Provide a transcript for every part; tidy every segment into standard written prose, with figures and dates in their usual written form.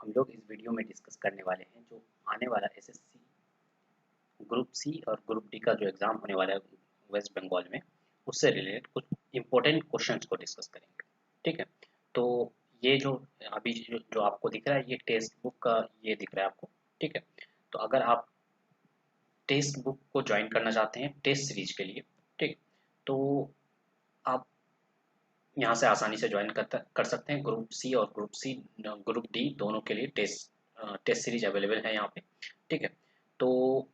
हम लोग इस वीडियो में डिस्कस करने वाले हैं जो आने वाला एसएससी ग्रुप सी और ग्रुप डी का जो एग्ज़ाम होने वाला है वेस्ट बंगाल में, उससे रिलेटेड कुछ इम्पोर्टेंट क्वेश्चंस को डिस्कस करेंगे। ठीक है, तो ये जो अभी जो आपको दिख रहा है, ये टेक्स्ट बुक का ये दिख रहा है आपको। ठीक है, तो अगर आप टेक्स्ट बुक को ज्वाइन करना चाहते हैं टेस्ट सीरीज के लिए, ठीक, तो आप यहाँ से आसानी से ज्वाइन कर सकते हैं। ग्रुप डी दोनों के लिए टेस्ट सीरीज अवेलेबल है यहाँ पे। ठीक है, तो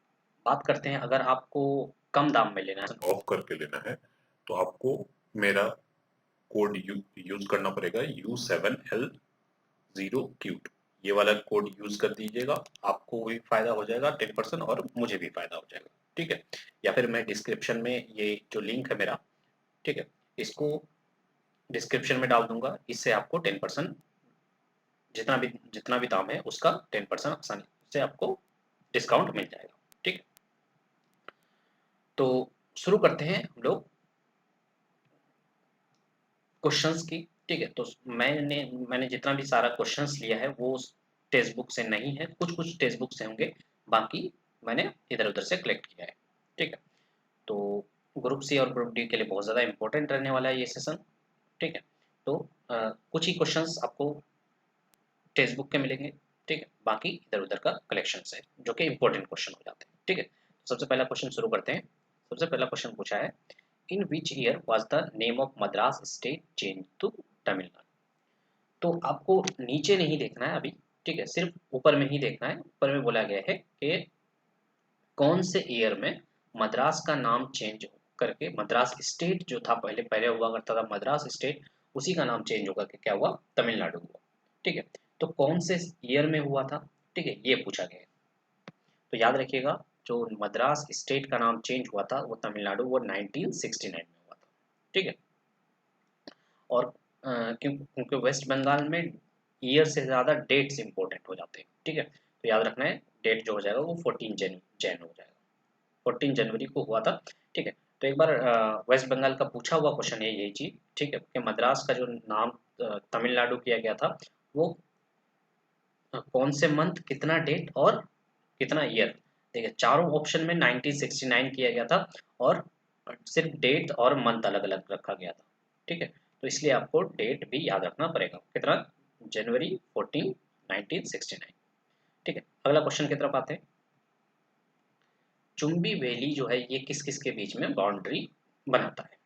बात करते हैं, अगर आपको कम दाम में लेना है, ऑफ करके लेना है तो आपको मेरा कोड यूज करना पड़ेगा U7L0Q। ये वाला कोड यूज कर दीजिएगा, आपको भी फायदा हो जाएगा 10% और मुझे भी फायदा हो जाएगा। ठीक है, या फिर मैं डिस्क्रिप्शन में ये जो लिंक है मेरा, ठीक है, इसको डिस्क्रिप्शन में डाल दूंगा। इससे आपको 10% जितना भी दाम है उसका 10% आसानी से आपको डिस्काउंट मिल जाएगा। ठीक है, तो शुरू करते हैं हम लोग क्वेश्चंस की। ठीक है, तो मैंने जितना भी सारा क्वेश्चंस लिया है वो टेक्स्ट बुक से नहीं है, कुछ कुछ टेक्स्ट बुक से होंगे, बाकी मैंने इधर उधर से कलेक्ट किया है। ठीक है, तो ग्रुप सी और ग्रुप डी के लिए बहुत ज़्यादा इंपॉर्टेंट रहने वाला है ये सेशन। ठीक है, तो कुछ ही क्वेश्चंस आपको टेक्स्ट बुक के मिलेंगे। ठीक है, बाकी इधर उधर का कलेक्शन है जो कि इंपॉर्टेंट क्वेश्चन हो जाते हैं। ठीक है, तो सबसे पहला क्वेश्चन शुरू करते हैं। सबसे पहला क्वेश्चन पूछा है, इन which year was the name of Madras state change to Tamil Nadu. तो आपको नीचे नहीं देखना है अभी, ठीक है, सिर्फ ऊपर में ही देखना है। ऊपर में बोला गया है कि कौन से ईयर में मद्रास का नाम चेंज करके मद्रास स्टेट जो था, पहले पहले हुआ करता था मद्रास स्टेट, उसी का नाम चेंज होकर के क्या हुआ, तमिलनाडु हुआ। ठीक है, तो कौन से ईयर में हुआ था, ठीक है, ये पूछा गया है। तो याद रखिएगा, जो मद्रास स्टेट का नाम चेंज हुआ था वो तमिलनाडु, वो 1969 में हुआ था। ठीक है, और क्योंकि वेस्ट बंगाल में ईयर से ज़्यादा डेट्स इंपॉर्टेंट हो जाते हैं। ठीक है, तो याद रखना है, डेट जो हो जाएगा वो 14 जैन हो जाएगा, 14 जनवरी को हुआ था। ठीक है, तो एक बार वेस्ट बंगाल का पूछा हुआ क्वेश्चन है यही चीज़। ठीक है, कि मद्रास का जो नाम तमिलनाडु किया गया था, वो कौन से मंथ, कितना डेट और कितना ईयर। देखिए, चारों ऑप्शन में 1969 किया गया था और सिर्फ डेट और मंथ अलग अलग रखा गया था। ठीक है, तो इसलिए आपको डेट भी याद रखना पड़ेगा, कितना, जनवरी 14 1969। ठीक है, अगला क्वेश्चन की तरफ आते हैं। चुंबी वैली जो है ये किस किस के बीच में बाउंड्री बनाता है।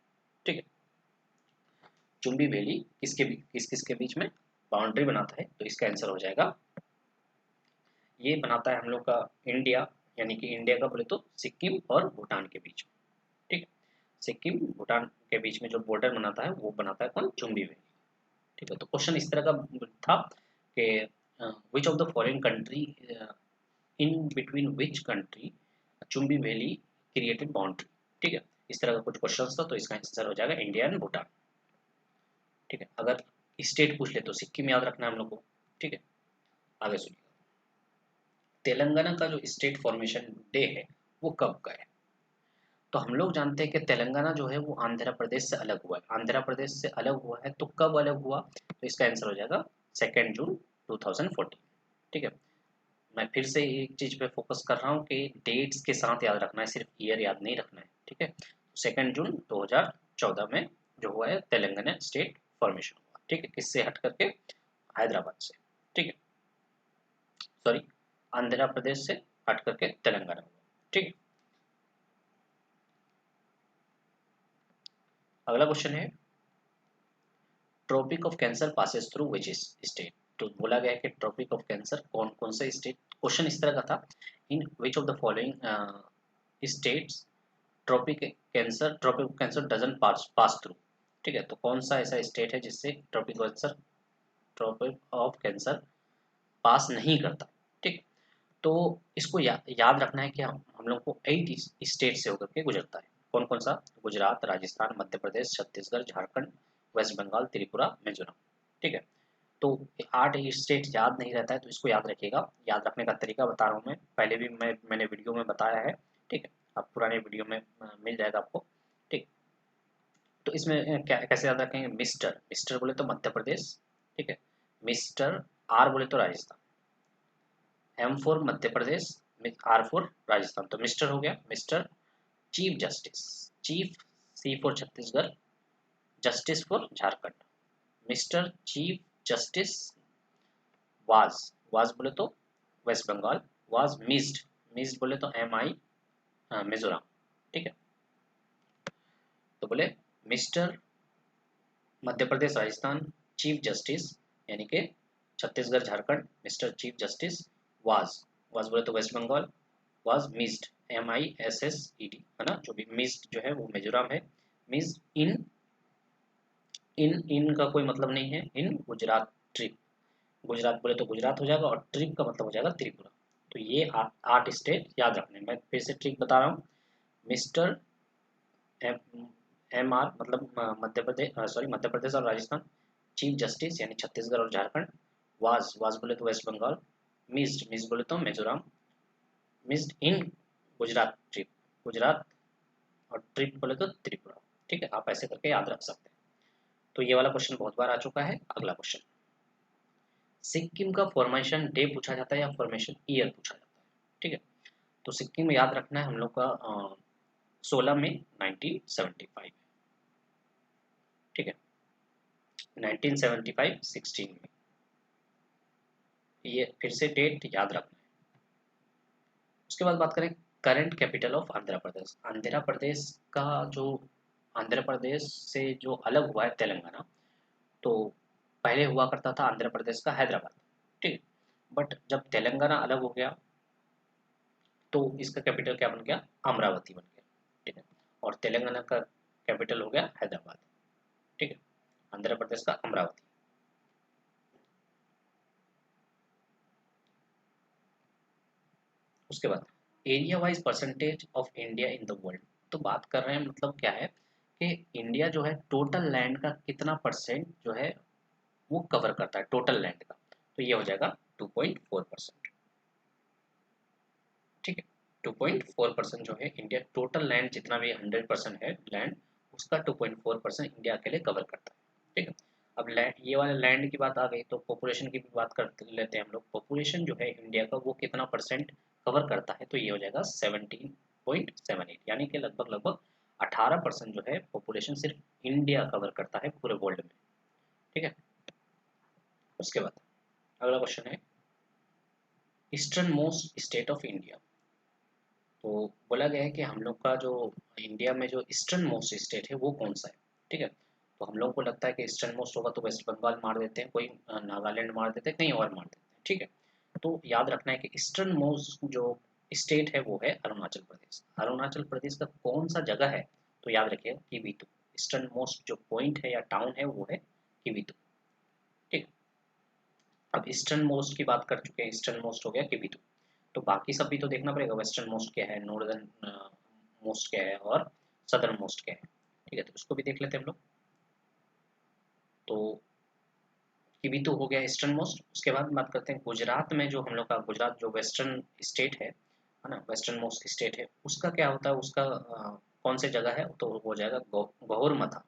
ठीक है, चुंबी वैली किस किस के बीच में बाउंड्री बनाता है, तो इसका आंसर हो जाएगा, ये बनाता है हम लोग का इंडिया, यानी कि इंडिया का बोले तो सिक्किम और भूटान के बीच में। ठीक है, सिक्किम भूटान के बीच में जो बॉर्डर बनाता है वो बनाता है कौन, चुंबी वैली। ठीक है, तो क्वेश्चन इस तरह का था कि विच of the foreign country, in between which country Chumbi valley created boundary. ठीक है, इस तरह का कुछ क्वेश्चन था, तो इसका आंसर हो जाएगा इंडिया एंड भूटान। ठीक है, अगर स्टेट पूछ ले तो सिक्किम याद रखना है हम लोग को। ठीक है, आगे सुनिए, तेलंगाना का जो स्टेट फॉर्मेशन डे है वो कब का है। तो हम लोग जानते हैं कि तेलंगाना जो है वो आंध्र प्रदेश से अलग हुआ है। आंध्र प्रदेश से अलग हुआ है तो कब अलग हुआ, तो इसका आंसर हो जाएगा 2 जून 2014। ठीक है, मैं फिर से एक चीज़ पे फोकस कर रहा हूँ कि डेट्स के साथ याद रखना है, सिर्फ ईयर याद नहीं रखना है। ठीक है, 2 जून 2014 में जो हुआ है तेलंगाना स्टेट फॉर्मेशन हुआ। ठीक है, किससे हट करके, हैदराबाद से। ठीक है, सॉरी, आंध्र प्रदेश से हट करके तेलंगाना हुआ। ठीक है, अगला क्वेश्चन है, tropic of cancer passes through which state. तो बोला गया है कि ट्रॉपिक ऑफ कैंसर कौन कौन से स्टेट, क्वेश्चन इस तरह का था, in which of the following states Tropic of Cancer doesn't pass through. ठीक है, तो कौन सा ऐसा स्टेट है जिससे ट्रॉपिक ऑफ कैंसर पास नहीं करता। ठीक, तो इसको याद रखना है कि हम लोग को 8 स्टेट से होकर के गुजरता है। कौन कौन सा, गुजरात, राजस्थान, मध्य प्रदेश, छत्तीसगढ़, झारखंड, वेस्ट बंगाल, त्रिपुरा, मिजोरम। ठीक है, तो 8 स्टेट याद नहीं रहता है, तो इसको याद रखिएगा। याद रखने का तरीका बता रहा हूँ मैं, पहले भी मैंने वीडियो में बताया है। ठीक है, आप पुराने वीडियो में मिल जाएगा आपको। ठीक, तो इसमें क्या कैसे याद रखेंगे, मिस्टर मिस्टर बोले तो मध्य प्रदेश। ठीक है, मिस्टर, आर बोले तो Rajasthan. M for Madhya Pradesh, R for Rajasthan, तो मिस्टर हो गया, mister chief justice, chief, C for Chhattisgarh, justice for Jharkhand, mister chief justice was बोले तो वेस्ट बंगाल, वाज मिस्ड बोले तो MI मिजोरम, ठीक है। तो बोले mister Madhya Pradesh Rajasthan chief justice यानी कि Chhattisgarh Jharkhand, mister chief justice was बोले तो West Bengal, was missed MISSED है ना, जो भी मिस्ड जो है वो मिजोरम है, मिस्ड इन का कोई मतलब नहीं है, इन गुजरात ट्रिप, गुजरात बोले तो गुजरात हो जाएगा और ट्रिप का मतलब हो जाएगा त्रिपुरा। तो ये 8 स्टेट याद रखने, मैं फिर से ट्रिक बता रहा हूँ। मिस्टर MR मतलब मध्य प्रदेश और राजस्थान, चीफ जस्टिस यानी छत्तीसगढ़ और झारखंड, वाज बोले तो वेस्ट बंगाल, मिस्ड बोले तो Mizoram, missed in Gujarat trip, Gujarat, और ट्रिप बोले तो त्रिपुरा, ठीक है। आप ऐसे करके याद रख सकते हैं। तो ये वाला क्वेश्चन बहुत बार आ चुका है। अगला क्वेश्चन, सिक्किम का फॉर्मेशन डे पूछा जाता है या फॉर्मेशन ईयर पूछा जाता है, ठीक है। तो सिक्किम में याद रखना है हम लोग का 16 में 1975, ठीक है, 1975 16 में, ये फिर से डेट याद रखना है। उसके बाद बात करें current capital of Andhra Pradesh, Andhra Pradesh का जो, आंध्र प्रदेश से जो अलग हुआ है तेलंगाना, तो पहले हुआ करता था आंध्र प्रदेश का हैदराबाद, ठीक, बट जब तेलंगाना अलग हो गया तो इसका कैपिटल क्या बन गया, अमरावती बन गया, ठीक है, और तेलंगाना का कैपिटल हो गया हैदराबाद, ठीक है, आंध्र प्रदेश का अमरावती। उसके बाद area wise percentage of India in the world, तो बात कर रहे हैं मतलब क्या है कि इंडिया जो है टोटल लैंड का कितना परसेंट जो है वो कवर करता है टोटल लैंड का, तो ये हो जाएगा 2.4%, ठीक है। 2.4% जो है इंडिया टोटल लैंड जितना भी 100% है लैंड, उसका 2.4% इंडिया अकेले कवर करता है, ठीक है। अब लैंड, ये वाले लैंड की बात आ गई तो पॉपुलेशन की भी बात कर लेते हैं हम लोग। पॉपुलेशन जो है इंडिया का वो कितना परसेंट कवर करता है, तो ये हो जाएगा 17.78, यानी कि लगभग लगभग 18% जो है पॉपुलेशन सिर्फ इंडिया कवर करता है पूरे वर्ल्ड में, ठीक है। उसके बाद अगला क्वेश्चन है eastern most state of India, तो बोला गया है कि हम लोग का जो इंडिया में जो ईस्टर्न मोस्ट स्टेट है वो कौन सा है, ठीक है। तो हम लोग को लगता है कि ईस्टर्न मोस्ट होगा तो वेस्ट बंगाल मार देते हैं, कोई नागालैंड मार देते हैं, कहीं और मार देते हैं, ठीक है। तो याद रखना है कि ईस्टर्न मोस्ट जो स्टेट है वो है अरुणाचल प्रदेश। अरुणाचल प्रदेश का कौन सा जगह है, तो याद रखिए किवीतु, ईस्टर्न मोस्ट जो पॉइंट है या टाउन है वो है किवीतु, ठीक। अब ईस्टर्न मोस्ट की बात कर चुके हैं, ईस्टर्न मोस्ट हो गया किवीतु, तो बाकी सब भी तो देखना पड़ेगा, वेस्टर्न मोस्ट क्या है, नॉर्दर्न मोस्ट क्या है और सदर्न मोस्ट क्या है, ठीक है। तो उसको भी देख लेते हैं हम लोग। तो किवीतु हो गया ईस्टर्न मोस्ट। उसके बाद बात करते हैं गुजरात में, जो हम लोग का गुजरात जो वेस्टर्न स्टेट है ना, वेस्टर्न मोस्ट स्टेट है, उसका क्या होता है, उसका कौन से जगह है, तो वो हो जाएगा गौर मथा,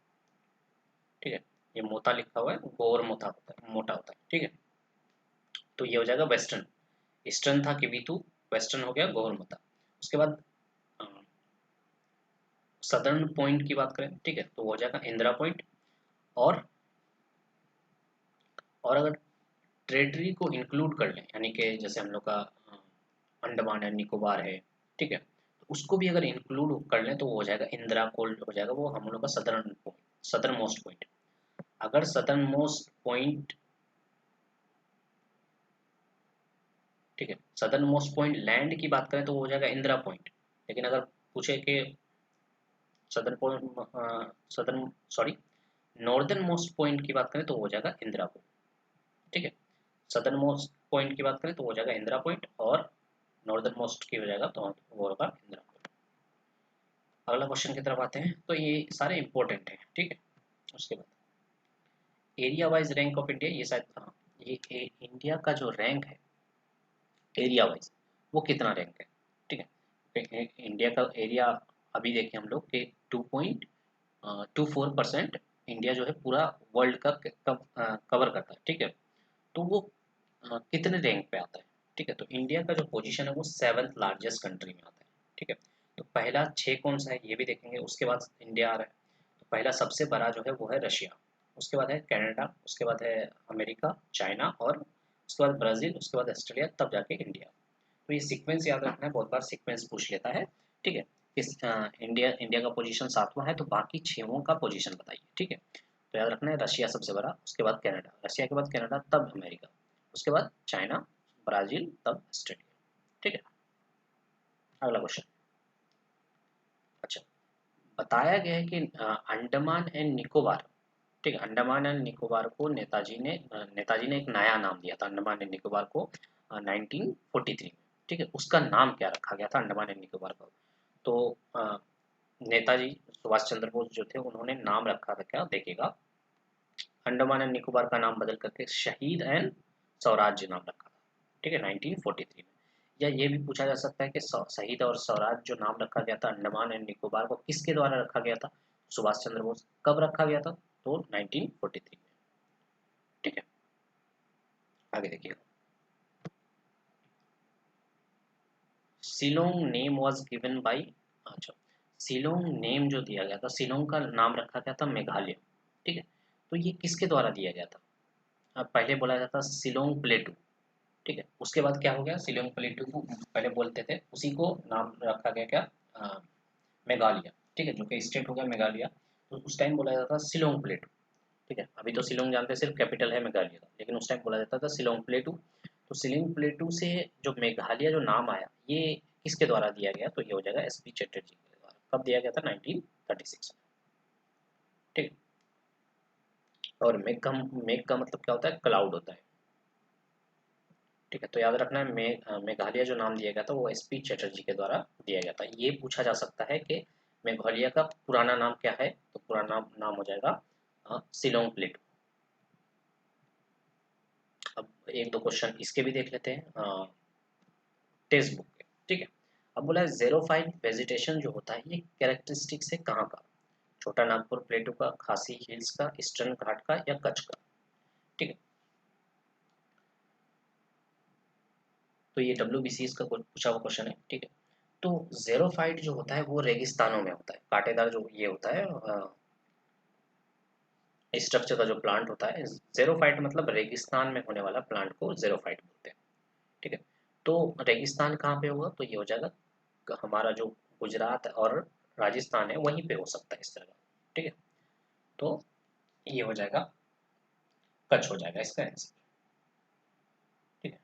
ठीक है। ये मोता लिखा हुआ है, गौर मोता होता है, मोटा होता है, ठीक है। तो ये हो जाएगा वेस्टर्न, ईस्टर्न था किवीतु, वेस्टर्न हो गया गौर मथा। उसके बाद सदर्न पॉइंट की बात करें, ठीक है, तो हो जाएगा इंदिरा पॉइंट। और अगर टेरिटरी को इंक्लूड कर लें, यानी कि जैसे हम लोग का अंडमान एंड निकोबार है, ठीक है, तो उसको भी अगर इंक्लूड कर लें तो वो हो जाएगा इंदिरा कोल, हो जाएगा वो हम लोग का southern point, southern most point. अगर सदर्न मोस्ट पॉइंट, ठीक है, सदर्न मोस्ट पॉइंट लैंड की बात करें तो वो हो जाएगा इंदिरा पॉइंट, लेकिन अगर पूछे कि southern point southern sorry northern most point की बात करें तो वो हो जाएगा इंदिरा पॉइंट, ठीक है। सदर्न मोस्ट पॉइंट की बात करें तो हो जाएगा इंदिरा पॉइंट, और नॉर्दर्न मोस्ट की हो जाएगा तो वो होगा इंदिरा पॉइंट। अगला क्वेश्चन की तरफ आते हैं, तो ये सारे इंपॉर्टेंट हैं, ठीक है। उसके बाद area wise rank of India, ये शायद हाँ, ये इंडिया का जो रैंक है एरिया वाइज वो कितना रैंक है, ठीक है। इंडिया का एरिया अभी देखें हम लोग कि 2.24% इंडिया जो है पूरा वर्ल्ड का कवर करता है, ठीक है। तो वो कितने रैंक पे आता है, ठीक है, तो इंडिया का जो पोजीशन है वो 7th लार्जेस्ट कंट्री में आता है। ठीक है, तो पहला 6 कौन सा है ये भी देखेंगे, उसके बाद इंडिया आ रहा है। तो पहला सबसे बड़ा जो है वो है रशिया, उसके बाद है कनाडा, उसके बाद है अमेरिका, चाइना, और उसके बाद ब्राज़ील, उसके बाद ऑस्ट्रेलिया, तब जाके इंडिया। तो ये सीक्वेंस याद रखना है, बहुत बार सीक्वेंस पूछ लेता है। ठीक है, इंडिया इंडिया का पोजीशन 7वां है, तो बाकी 6 का पोजीशन बताइए। ठीक है, तो याद रखना है रशिया सबसे बड़ा, उसके बाद कनाडा, रशिया के बाद कनाडा, तब अमेरिका, उसके बाद चाइना, ब्राज़ील, तब ऑस्ट्रेलिया। ठीक है, अगला क्वेश्चन। अच्छा, बताया गया है कि अंडमान एंड निकोबार, ठीक है, अंडमान एंड निकोबार को नेताजी ने एक नया नाम दिया था अंडमान एंड निकोबार को 1943 में। ठीक है, उसका नाम क्या रखा गया था अंडमान एंड निकोबार का? तो नेताजी सुभाष चंद्र बोस जो थे उन्होंने नाम रखा था, क्या देखिएगा, अंडमान एंड निकोबार का नाम बदल करके शहीद एंड स्वराज्य नाम रखा था। ठीक है, 1943 में। या ये भी पूछा जा सकता है कि शहीद और स्वराज जो नाम रखा गया था अंडमान एंड निकोबार को, किसके द्वारा रखा गया था? सुभाष चंद्र बोस। कब रखा गया था? तो 1943 में। ठीक है, आगे देखिए, Shillong name was given by, अच्छा, शिलोंग नेम जो दिया गया था, शिलोंग का नाम रखा गया था मेघालय। ठीक है, तो ये किसके द्वारा दिया गया था? अब पहले बोला जाता शिलोंग प्लेटू। ठीक है, उसके बाद क्या हो गया, शिलोंग प्लेटू को पहले बोलते थे, उसी को नाम रखा गया क्या, मेघालय। ठीक है, जो कि स्टेट हो गया मेघालय। तो उस टाइम बोला जाता था शिलोंग प्लेटू। ठीक है, अभी तो शिलोंग जानते हैं, सिर्फ कैपिटल है मेघालय का, लेकिन उस टाइम बोला जाता था शिलोंग प्लेटू। तो शिलोंग प्लेटू से जो मेघालय जो नाम आया, ये किसके द्वारा दिया गया? तो ये हो जाएगा एसपी चैटर्जी के द्वारा। कब दिया गया था? 1936 में। ठीक है, और मेघ का मतलब क्या होता है? क्लाउड होता है। ठीक है, तो याद रखना है, मेघालय जो नाम दिया गया था वो एसपी चैटर्जी के द्वारा दिया गया था। ये पूछा जा सकता है कि मेघालय का पुराना नाम क्या है? तो पुराना नाम हो जाएगा शिलोंग प्लेटू। अब एक दो क्वेश्चन इसके भी देख लेते हैं टेक्स्ट बुक के। ठीक है, अब बोला है ज़ेरोफाइट वेजिटेशन जो होता है ये कैरेक्टरिस्टिक्स है कहाँ का? छोटा नागपुर प्लेटू का, खासी हिल्स का, ईस्टर्न घाट का, या कच्छ का? ठीक है, तो ये WBC का पूछा हुआ क्वेश्चन है। ठीक है, तो ज़ेरोफाइट जो होता है वो रेगिस्तानों में होता है, कांटेदार जो ये होता है स्ट्रक्चर का जो प्लांट होता है। ज़ेरोफाइट मतलब रेगिस्तान में होने वाला प्लांट को ज़ेरोफाइट बोलते हैं। ठीक है, तो रेगिस्तान कहाँ पे होगा? तो ये हो जाएगा हमारा जो गुजरात और राजस्थान है वहीं पे हो सकता है इस तरह का। ठीक है, तो ये हो जाएगा कच्छ हो जाएगा इसका आंसर। ठीक है,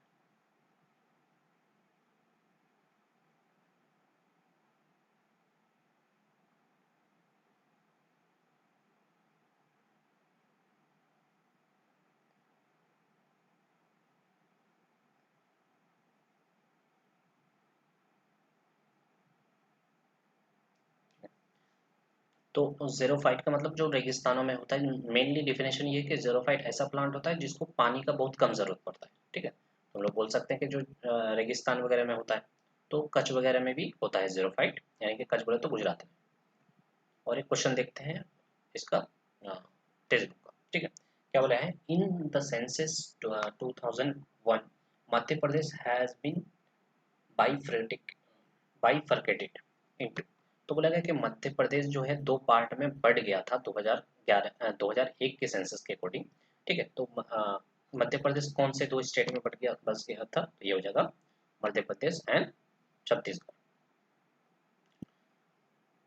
तो ज़ेरोफाइट का मतलब जो रेगिस्तानों में होता है, मेनली डिफिनेशन ये है कि ज़ेरोफाइट ऐसा प्लांट होता है जिसको पानी का बहुत कम ज़रूरत पड़ता है। ठीक है, तो हम लोग बोल सकते हैं कि जो रेगिस्तान वगैरह में होता है, तो कच्छ वगैरह में भी होता है ज़ेरोफाइट, यानी कि कच्छ बोले तो गुजरात में। और एक क्वेश्चन देखते हैं इसका टेक्स्ट बुक का। ठीक है, क्या बोला है, in the census 2001 Madhya Pradesh has been bifurcated bifurcated into. तो बोला गया कि मध्य प्रदेश जो है दो पार्ट में बढ़ गया था 2011 2001 के सेंसस के अकॉर्डिंग। ठीक है, तो मध्य प्रदेश कौन से दो स्टेट में बढ़ गया बस गया था? तो ये हो जाएगा मध्य प्रदेश एंड छत्तीसगढ़।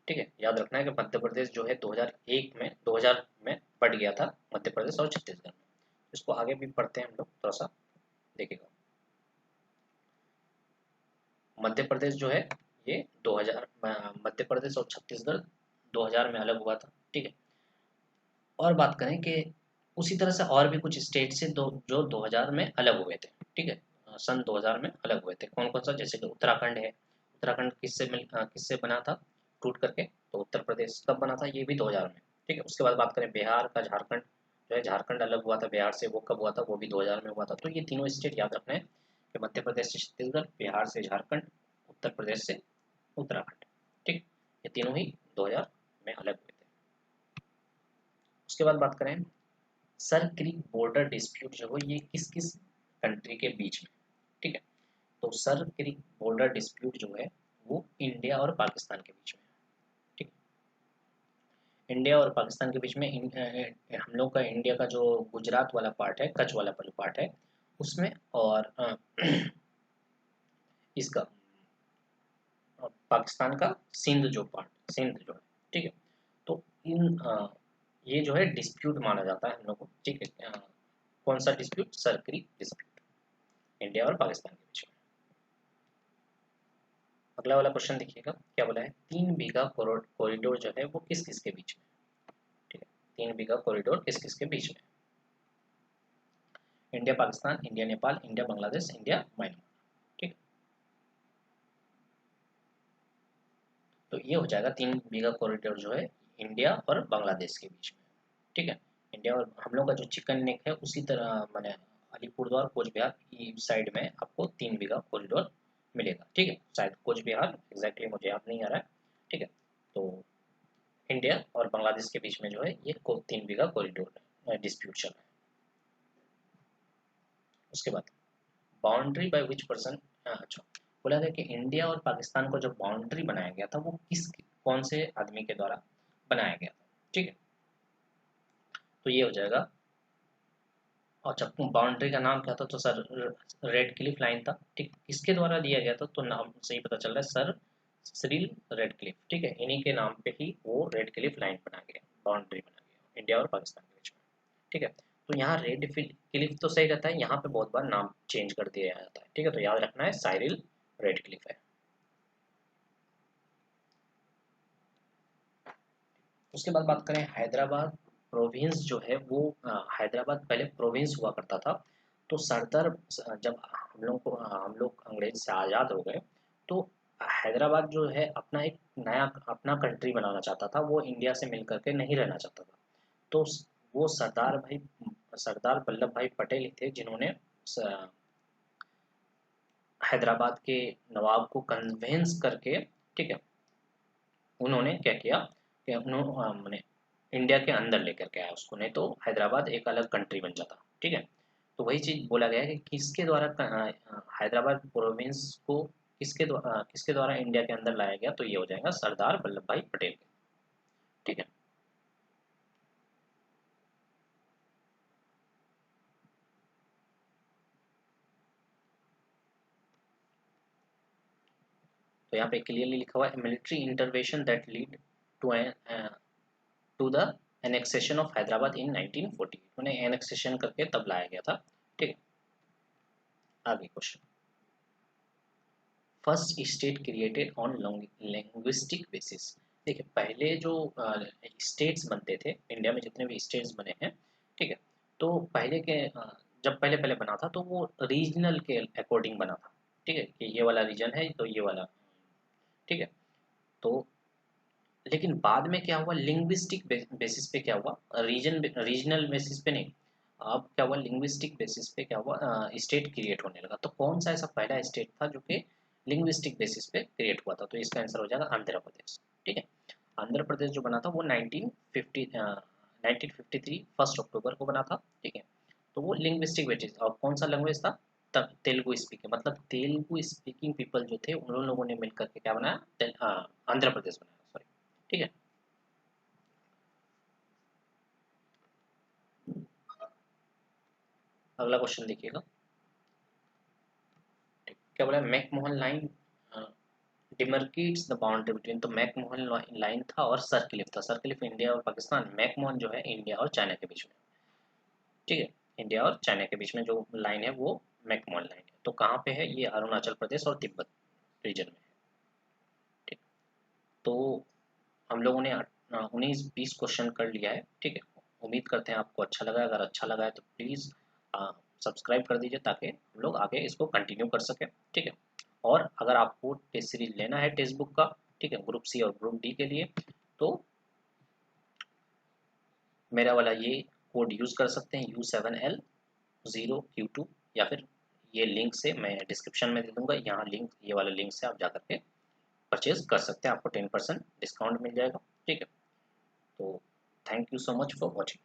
ठीक है, याद रखना है कि मध्य प्रदेश जो है 2000 में बढ़ गया था, मध्य प्रदेश और छत्तीसगढ़ में। इसको आगे भी पढ़ते हैं हम लोग, थोड़ा सा देखिएगा। मध्य प्रदेश जो है ये 2000 मध्य प्रदेश और छत्तीसगढ़ 2000 में अलग हुआ था। ठीक है, और बात करें कि उसी तरह से और भी कुछ स्टेट से जो 2000 में अलग हुए थे। ठीक है, सन 2000 में अलग हुए थे, कौन कौन सा? जैसे कि उत्तराखंड है, उत्तराखंड किससे बना था टूट करके? तो उत्तर प्रदेश कब बना था? ये भी 2000 में। ठीक है, उसके बाद बात करें बिहार का, झारखंड जो है झारखंड अलग हुआ था बिहार से, वो कब हुआ था? वो भी 2000 में हुआ था। तो ये तीनों स्टेट याद रखना है कि मध्य प्रदेश से छत्तीसगढ़, बिहार से झारखंड, उत्तर प्रदेश से उत्तराखंड। ठीक, ये तीनों ही 2000 में अलग हुए थे। उसके बाद बात करें सर क्रीक बॉर्डर डिस्प्यूट जो हो ये किस किस कंट्री के बीच में? ठीक है, तो सर क्रीक बॉर्डर डिस्प्यूट जो है वो इंडिया और पाकिस्तान के बीच में है। ठीक, इंडिया और पाकिस्तान के बीच में हम लोग का इंडिया का जो गुजरात वाला पार्ट है, कच्छ वाला पार्ट है उसमें, और इसका पाकिस्तान का सिंध जो पार्ट, सिंध जो है, ठीक है। तो इन ये जो है डिस्प्यूट माना जाता है हम लोग को, ठीक है। कौन सा dispute? Sir creek dispute, India और पाकिस्तान के बीच में। अगला वाला क्वेश्चन देखिएगा, क्या बोला है? 3 बीघा कॉरिडोर जो है वो किस किस के बीच में? ठीक है, 3 बीघा कॉरिडोर किस किस के बीच में? India Pakistan, India Nepal, India Bangladesh, India Myanmar. ठीक, तो ये हो जाएगा 3 बीघा कॉरिडोर जो है इंडिया और बांग्लादेश के बीच में। ठीक है, इंडिया और हम लोग का जो चिकन नेक है उसी तरह मैंने अलीपुरद्वार कोच बिहार की साइड में आपको 3 बीघा कॉरिडोर मिलेगा। ठीक है, शायद कोच बिहार एग्जैक्टली मुझे याद नहीं आ रहा है। ठीक है, तो इंडिया और बांग्लादेश के बीच में जो है ये 3 बीघा कॉरिडोर डिस्प्यूट चल रहा है। उसके बाद बाउंड्री बाय विच पर्सन, अच्छा बोला गया कि इंडिया और पाकिस्तान को जो बाउंड्री बनाया गया था वो कौन से आदमी के द्वारा बनाया गया था? ठीक है, तो ये हो जाएगा, अच्छा बाउंड्री का नाम क्या था? तो सर रेड क्लिफ लाइन था। ठीक, किसके द्वारा दिया गया था? तो नाम से ही पता चल रहा है, सर सिरिल रेड क्लिफ। ठीक है, इन्हीं के नाम पे ही वो रेड क्लिफ लाइन बना गया, बाउंड्री बना गया इंडिया और पाकिस्तान के बीच में। ठीक है, तो यहाँ रेड क्लिफ तो सही रहता है, यहाँ पे बहुत बार नाम चेंज कर दिया जाता है। ठीक है, तो याद रखना है साइरिल रेड क्लिफ है। उसके बाद बात करें हैदराबाद प्रोविंस जो है वो, हैदराबाद पहले प्रोविंस हुआ करता था। तो सरदार, जब हम लोग अंग्रेज से आज़ाद हो गए तो हैदराबाद जो है अपना एक नया अपना कंट्री बनाना चाहता था, वो इंडिया से मिल करके नहीं रहना चाहता था। तो वो सरदार वल्लभ भाई पटेल ही थे जिन्होंने हैदराबाद के नवाब को कन्वेंस करके, ठीक है, उन्होंने क्या किया कि उन्होंने इंडिया के अंदर लेकर के आया उसको, नहीं तो हैदराबाद एक अलग कंट्री बन जाता। ठीक है, तो वही चीज़ बोला गया है कि किसके द्वारा हैदराबाद प्रोविंस को किसके द्वारा इंडिया के अंदर लाया गया? तो ये हो जाएगा सरदार वल्लभ भाई पटेल। ठीक है, तो यहाँ पे क्लियरली लिखा हुआ है military intervention that lead to to the annexation of Hyderabad in 1940। उन्हें एनेक्सेशन करके तब लाया गया था। ठीक है, आगे question, first state created on linguistic basis. देखिए पहले जो स्टेट्स बनते थे इंडिया में, जितने भी स्टेट्स बने हैं, ठीक है, तो पहले के जब पहले पहले बना था तो वो रीजनल के अकॉर्डिंग बना था। ठीक है, कि ये वाला रीजन है तो ये वाला, ठीक है, तो लेकिन बाद में क्या हुआ, लिंग्विस्टिक बेसिस पे क्या हुआ, रीजनल बेसिस पे नहीं, अब क्या हुआ लिंग्विस्टिक बेसिस पे क्या हुआ, स्टेट क्रिएट होने लगा। तो कौन सा ऐसा पहला स्टेट था जो कि लिंग्विस्टिक बेसिस पे क्रिएट हुआ था? तो इसका आंसर हो जाएगा आंध्र प्रदेश। ठीक है, आंध्र प्रदेश जो बना था वो 1953 1 अक्टूबर को बना था। ठीक है, तो वो लिंग्विस्टिक बेसिस, और कौन सा लैंग्वेज था? तेलुगु स्पीकिंग, मतलब तेलुगु स्पीकिंग पीपल जो थे उन लोगों ने मिलकर के क्या बनाया, आंध्र प्रदेश बनाया, सॉरी। ठीक है, अगला क्वेश्चन देखिएगा, क्या बोला है? McMahon line demarcates the boundary between, तो मैकमोहन लाइन था और सर्किलिफ था। सर्किलिफ इंडिया और पाकिस्तान, मैकमोहन जो है इंडिया और चाइना के बीच में। ठीक है, इंडिया और चाइना के बीच में जो लाइन है वो मैकमोहन लाइन है। तो कहाँ पे है ये? अरुणाचल प्रदेश और तिब्बत रीजन में है। ठीक, तो हम लोगों ने 19-20 क्वेश्चन कर लिया है। ठीक है, उम्मीद करते हैं आपको अच्छा लगा। अगर अच्छा लगा है तो प्लीज़ सब्सक्राइब कर दीजिए ताकि हम लोग आगे इसको कंटिन्यू कर सकें। ठीक है, और अगर आपको टेस्ट सीरीज लेना है टेक्स्ट बुक का, ठीक है, ग्रुप सी और ग्रुप डी के लिए, तो मेरा वाला ये कोड यूज़ कर सकते हैं U7L0Q2, या फिर ये लिंक से मैं डिस्क्रिप्शन में दे दूंगा, यहाँ लिंक, ये वाला लिंक से आप जा करके परचेज कर सकते हैं, आपको 10% डिस्काउंट मिल जाएगा। ठीक है, तो thank you so much for watching.